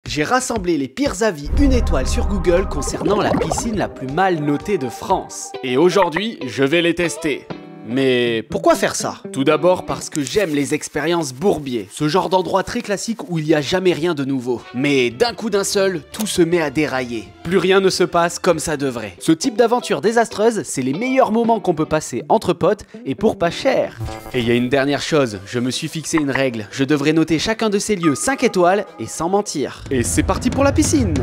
J'ai rassemblé les pires avis 1 étoile sur Google concernant la piscine la plus mal notée de France. Et aujourd'hui, je vais les tester. Mais pourquoi faire ça? Tout d'abord parce que j'aime les expériences bourbier, ce genre d'endroit très classique où il n'y a jamais rien de nouveau. Mais d'un coup d'un seul, tout se met à dérailler. Plus rien ne se passe comme ça devrait. Ce type d'aventure désastreuse, c'est les meilleurs moments qu'on peut passer entre potes et pour pas cher. Et il y a une dernière chose, je me suis fixé une règle. Je devrais noter chacun de ces lieux 5 étoiles et sans mentir. Et c'est parti pour la piscine!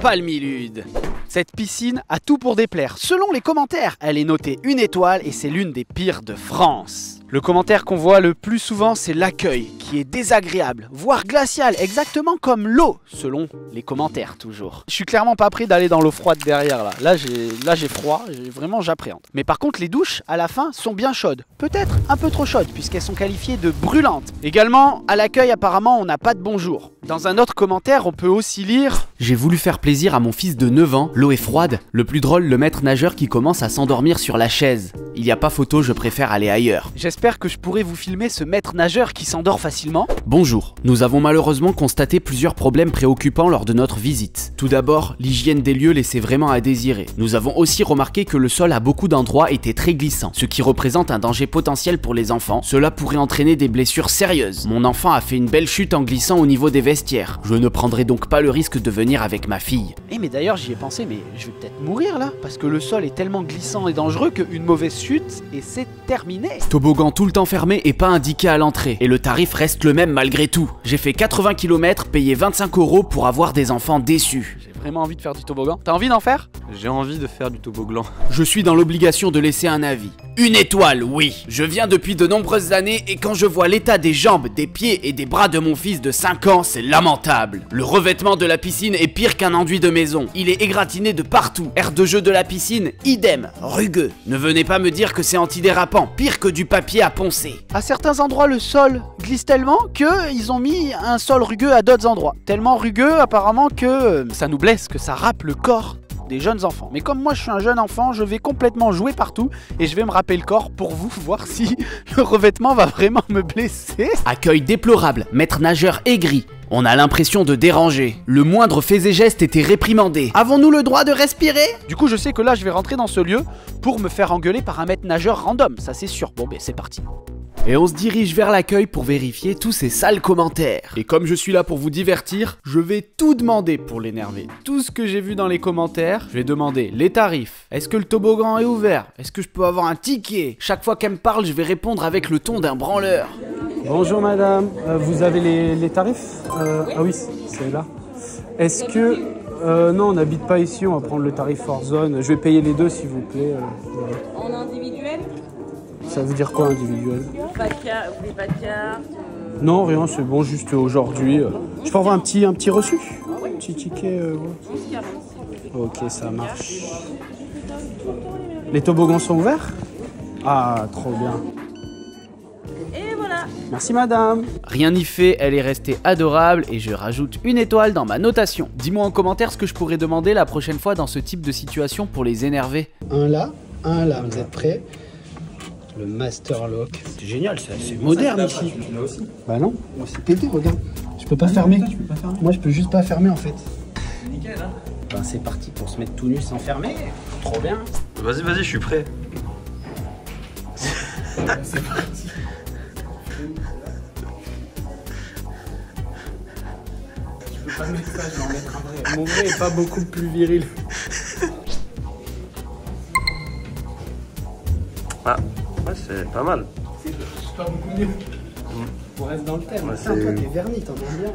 Palmilude. Cette piscine a tout pour déplaire. Selon les commentaires, elle est notée 1 étoile et c'est l'une des pires de France. Le commentaire qu'on voit le plus souvent, c'est l'accueil, qui est désagréable, voire glacial, exactement comme l'eau, selon les commentaires toujours. Je suis clairement pas prêt d'aller dans l'eau froide derrière là. Là j'ai froid, vraiment j'appréhende. Mais par contre les douches à la fin sont bien chaudes. Peut-être un peu trop chaudes puisqu'elles sont qualifiées de brûlantes. Également, à l'accueil apparemment on n'a pas de bonjour. Dans un autre commentaire, on peut aussi lire: j'ai voulu faire plaisir à mon fils de 9 ans, l'eau est froide. Le plus drôle, le maître nageur qui commence à s'endormir sur la chaise. Il n'y a pas photo, je préfère aller ailleurs. J'espère que je pourrai vous filmer ce maître nageur qui s'endort facilement. Bonjour, nous avons malheureusement constaté plusieurs problèmes préoccupants lors de notre visite. Tout d'abord, l'hygiène des lieux laissait vraiment à désirer. Nous avons aussi remarqué que le sol à beaucoup d'endroits était très glissant, ce qui représente un danger potentiel pour les enfants. Cela pourrait entraîner des blessures sérieuses. Mon enfant a fait une belle chute en glissant au niveau des vestiaires. Je ne prendrai donc pas le risque de venir avec ma fille. Mais d'ailleurs j'y ai pensé, mais je vais peut-être mourir là, parce que le sol est tellement glissant et dangereux qu'une mauvaise chute et c'est terminé. Toboggan tout le temps fermé et pas indiqué à l'entrée. Et le tarif reste le même malgré tout. J'ai fait 80 km, payé 25 € pour avoir des enfants déçus. J'ai vraiment envie de faire du toboggan. T'as envie d'en faire? J'ai envie de faire du toboggan. Je suis dans l'obligation de laisser un avis. 1 étoile, oui. Je viens depuis de nombreuses années et quand je vois l'état des jambes, des pieds et des bras de mon fils de 5 ans, c'est lamentable. Le revêtement de la piscine est pire qu'un enduit de maison. Il est égratigné de partout. Aire de jeu de la piscine, idem, rugueux. Ne venez pas me dire que c'est antidérapant, pire que du papier à poncer. À certains endroits, le sol glisse tellement que ils ont mis un sol rugueux à d'autres endroits. Tellement rugueux apparemment que ça nous blesse, que ça râpe le corps des jeunes enfants. Mais comme moi je suis un jeune enfant, je vais complètement jouer partout et je vais me râper le corps pour vous voir si le revêtement va vraiment me blesser. Accueil déplorable, maître nageur aigri. On a l'impression de déranger. Le moindre fait et geste était réprimandé. Avons-nous le droit de respirer? Du coup je sais que là je vais rentrer dans ce lieu pour me faire engueuler par un maître nageur random, ça c'est sûr. Bon ben c'est parti. Et on se dirige vers l'accueil pour vérifier tous ces sales commentaires. Et comme je suis là pour vous divertir, je vais tout demander pour l'énerver. Tout ce que j'ai vu dans les commentaires, je vais demander les tarifs. Est-ce que le toboggan est ouvert? Est-ce que je peux avoir un ticket? Chaque fois qu'elle me parle, je vais répondre avec le ton d'un branleur. Bonjour madame, vous avez les tarifs? Ah oui, c'est là. Est-ce que... non, on n'habite pas ici, on va prendre le tarif hors zone. Je vais payer les deux s'il vous plaît. Voilà. En individuel? Ça veut dire quoi individuel? Pas de carte, vous voulez pas de carte? Non, rien, c'est bon, juste aujourd'hui. Je peux avoir un petit reçu? Un petit ticket ouais. Ok, ça marche. Les toboggans sont ouverts? Ah, trop bien. Et voilà. Merci madame. Rien n'y fait, elle est restée adorable et je rajoute 1 étoile dans ma notation. Dis-moi en commentaire ce que je pourrais demander la prochaine fois dans ce type de situation pour les énerver. Un là, vous êtes prêts? Le Master Lock. C'est génial, c'est moderne ici. Bah non, moi c'est pété, regarde. Je peux pas fermer. Moi je peux juste pas fermer en fait. Nickel hein. Ben c'est parti pour se mettre tout nu sans fermer. Trop bien. Vas-y, je suis prêt. C'est parti. Je peux pas mettre ça, je vais en mettre un vrai. Mon vrai est pas beaucoup plus viril. Ah, ouais, c'est pas mal. C'est pas beaucoup mieux. On reste dans le thème. Ouais, toi t'es verni, t'en aimes bien.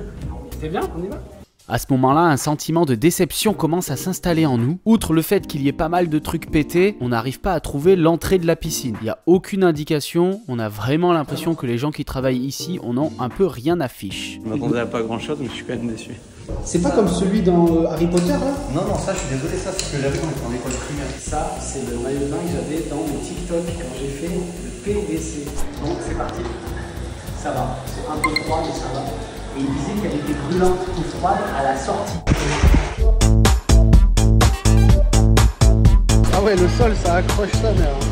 C'est bien, on y va. À ce moment-là, un sentiment de déception commence à s'installer en nous. Outre le fait qu'il y ait pas mal de trucs pétés, on n'arrive pas à trouver l'entrée de la piscine. Il n'y a aucune indication, on a vraiment l'impression que les gens qui travaillent ici en ont un peu rien à fiche. Je m'attendais à pas grand-chose, mais je suis quand même déçu. C'est pas comme celui dans Harry Potter là? Non, ça, je suis désolé, ça, c'est ce que j'avais quand j'étais en école primaire. Ça, c'est le maillot de bain que j'avais dans mon TikTok quand j'ai fait le PVC. Donc c'est parti. Ça va, c'est un peu froid, mais ça va. Et il disait qu'elle était brûlante ou froide à la sortie. Ah ouais, le sol, ça accroche ça, merde.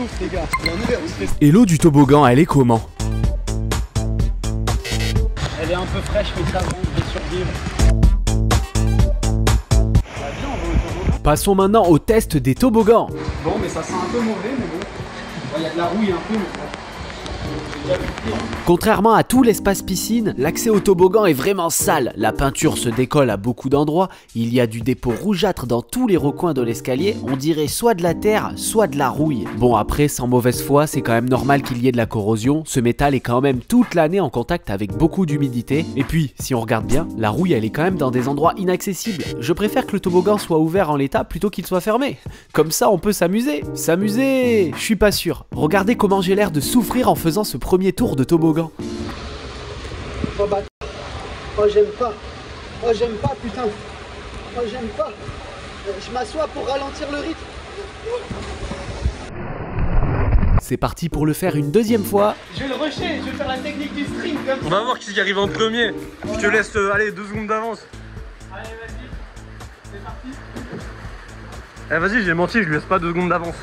ouf les gars. Et l'eau du toboggan, elle est comment? Elle est un peu fraîche mais ça va, je vais survivre. Passons maintenant au test des toboggans. Bon mais ça sent un peu mauvais mais bon. Il y a de la rouille un peu mais bon. Contrairement à tout l'espace piscine, l'accès au toboggan est vraiment sale. La peinture se décolle à beaucoup d'endroits, il y a du dépôt rougeâtre dans tous les recoins de l'escalier, on dirait soit de la terre, soit de la rouille. Bon après, sans mauvaise foi, c'est quand même normal qu'il y ait de la corrosion, ce métal est quand même toute l'année en contact avec beaucoup d'humidité. Et puis, si on regarde bien, la rouille elle est quand même dans des endroits inaccessibles. Je préfère que le toboggan soit ouvert en l'état plutôt qu'il soit fermé. Comme ça on peut s'amuser. S'amuser, je suis pas sûr. Regardez comment j'ai l'air de souffrir en faisant ce premier tour de toboggan. Oh bah, oh j'aime pas. Oh j'aime pas putain. Oh j'aime pas. Je m'assois pour ralentir le rythme. C'est parti pour le faire une deuxième fois. Je vais le rusher, je vais faire la technique du string comme ça. On va voir qui arrive en premier. Je te laisse aller 2 secondes d'avance. Allez vas-y, c'est parti. Eh vas-y, j'ai menti, je lui laisse pas 2 secondes d'avance.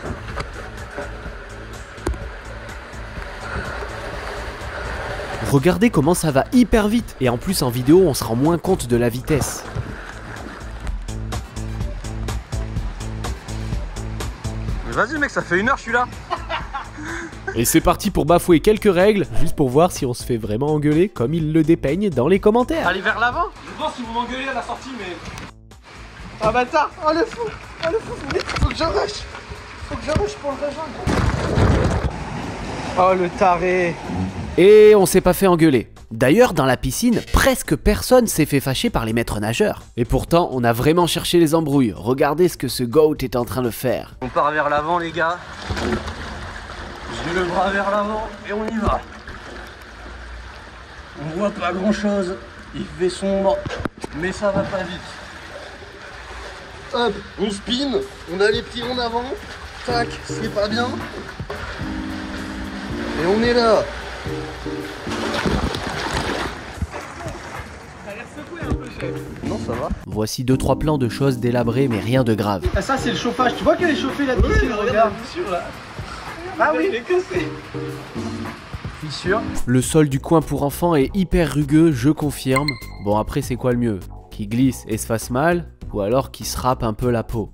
Regardez comment ça va hyper vite. Et en plus en vidéo on se rend moins compte de la vitesse. Vas-y mec, ça fait 1 heure je suis là. Et c'est parti pour bafouer quelques règles, juste pour voir si on se fait vraiment engueuler comme ils le dépeignent dans les commentaires. Allez vers l'avant. Je pense qu'ils vont m'engueuler à la sortie mais... Ah bâtard, oh le fou, faut que je rush. Faut que je rush pour le rejoindre. Oh le taré. Et on s'est pas fait engueuler. D'ailleurs, dans la piscine, presque personne s'est fait fâcher par les maîtres nageurs. Et pourtant, on a vraiment cherché les embrouilles. Regardez ce que ce goat est en train de faire. On part vers l'avant les gars. J'ai le bras vers l'avant et on y va. On voit pas grand chose. Il fait sombre, mais ça va pas vite. Hop, on spin, on a les pieds en avant. Tac, c'est pas bien. Et on est là. Non, ça va. Voici 2-3 plans de choses délabrées, mais rien de grave. Ah, ça c'est le chauffage, tu vois qu'elle est chauffée la piscine, regarde. Ah oui, fissure. Le sol du coin pour enfants est hyper rugueux, je confirme. Bon après c'est quoi le mieux? Qu'il glisse et se fasse mal, ou alors qu'il se râpe un peu la peau?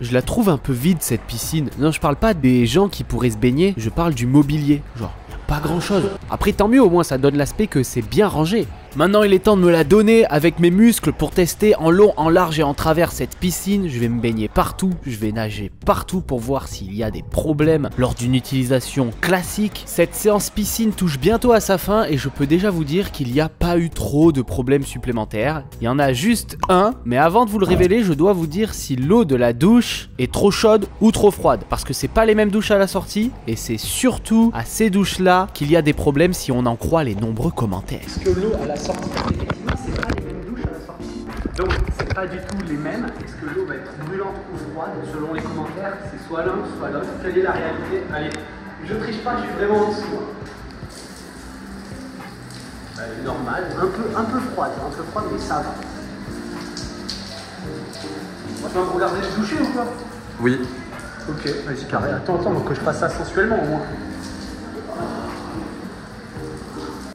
Je la trouve un peu vide cette piscine. Non, je parle pas des gens qui pourraient se baigner, je parle du mobilier. Genre, pas grand chose. Après tant mieux, au moins ça donne l'aspect que c'est bien rangé. Maintenant il est temps de me la donner avec mes muscles pour tester en long, en large et en travers cette piscine. Je vais me baigner partout, je vais nager partout pour voir s'il y a des problèmes lors d'une utilisation classique. Cette séance piscine touche bientôt à sa fin et je peux déjà vous dire qu'il n'y a pas eu trop de problèmes supplémentaires. Il y en a juste un, mais avant de vous le révéler, je dois vous dire si l'eau de la douche est trop chaude ou trop froide. Parce que c'est pas les mêmes douches à la sortie et c'est surtout à ces douches là qu'il y a des problèmes si on en croit les nombreux commentaires. Parce que l'eau à la sortie, effectivement, c'est pas les mêmes douches à la sortie. Donc, c'est pas du tout les mêmes. Est-ce que l'eau va être brûlante ou froide? Selon les commentaires, c'est soit l'un, soit l'autre. Quelle est la réalité? Allez, je triche pas, je suis vraiment en dessous. Normal, un peu froide, mais ça va. Franchement, vous regardez le doucher ou quoi? Oui. Ok, vas-y carré. Attends, donc que je fasse ça sensuellement au moins.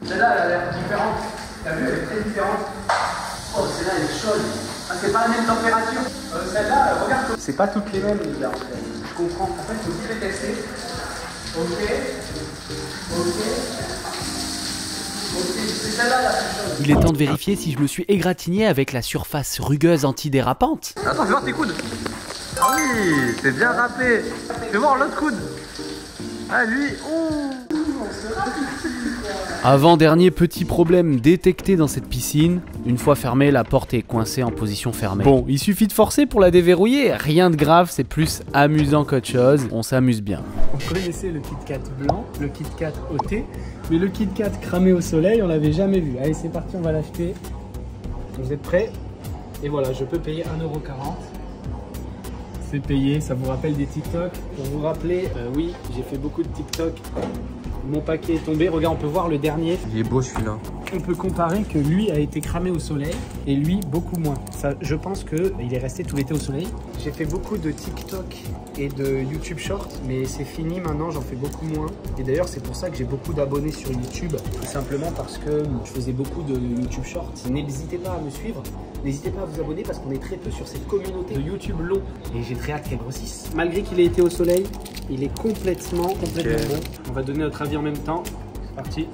Celle-là, elle a l'air différente. T'as vu, elle est très différente. Oh, celle-là, elle est chaude. Ah, c'est pas la même température. Celle-là, regarde. C'est pas toutes les mêmes, les gars. Je comprends. En fait, faut vite les tester. Ok. C'est celle-là la plus chaude. Il est temps de vérifier si je me suis égratigné avec la surface rugueuse antidérapante. Attends, fais voir tes coudes. Ah oui, c'est bien râpé. Fais voir l'autre coude. Ah lui, Avant-dernier petit problème détecté dans cette piscine. Une fois fermée, la porte est coincée en position fermée. Bon, il suffit de forcer pour la déverrouiller. Rien de grave, c'est plus amusant qu'autre chose. On s'amuse bien. On connaissait le Kit Kat blanc, le Kit Kat au thé, mais le Kit Kat cramé au soleil, on l'avait jamais vu. Allez, c'est parti, on va l'acheter. Vous êtes prêts? Et voilà, je peux payer 1,40 €. C'est payé, ça vous rappelle des TikTok? Pour vous rappeler, oui, j'ai fait beaucoup de TikTok. Mon paquet est tombé. Regarde, on peut voir le dernier. il est beau celui-là. on peut comparer que lui a été cramé au soleil et lui beaucoup moins. Ça, je pense qu'il est resté tout l'été au soleil. J'ai fait beaucoup de TikTok et de YouTube Short, mais c'est fini maintenant, j'en fais beaucoup moins. Et d'ailleurs, c'est pour ça que j'ai beaucoup d'abonnés sur YouTube, tout simplement parce que je faisais beaucoup de YouTube Short. N'hésitez pas à me suivre, n'hésitez pas à vous abonner parce qu'on est très peu sur cette communauté de YouTube long et j'ai très hâte qu'elle grossisse. Malgré qu'il ait été au soleil, il est complètement bon. On va donner notre avis en même temps. C'est parti.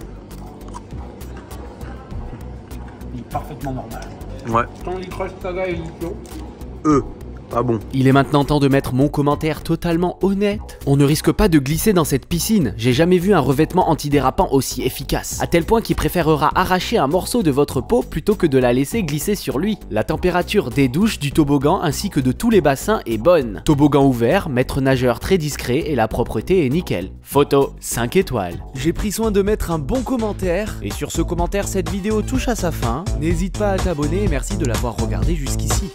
Il est parfaitement normal. Ouais. Ton Licroche Saga et Litio. Pas bon. Il est maintenant temps de mettre mon commentaire totalement honnête. On ne risque pas de glisser dans cette piscine. J'ai jamais vu un revêtement antidérapant aussi efficace. À tel point qu'il préférera arracher un morceau de votre peau plutôt que de la laisser glisser sur lui. La température des douches, du toboggan ainsi que de tous les bassins est bonne. Toboggan ouvert, maître nageur très discret et la propreté est nickel. Photo 5 étoiles. J'ai pris soin de mettre un bon commentaire. Et sur ce commentaire, cette vidéo touche à sa fin. N'hésite pas à t'abonner et merci de l'avoir regardé jusqu'ici.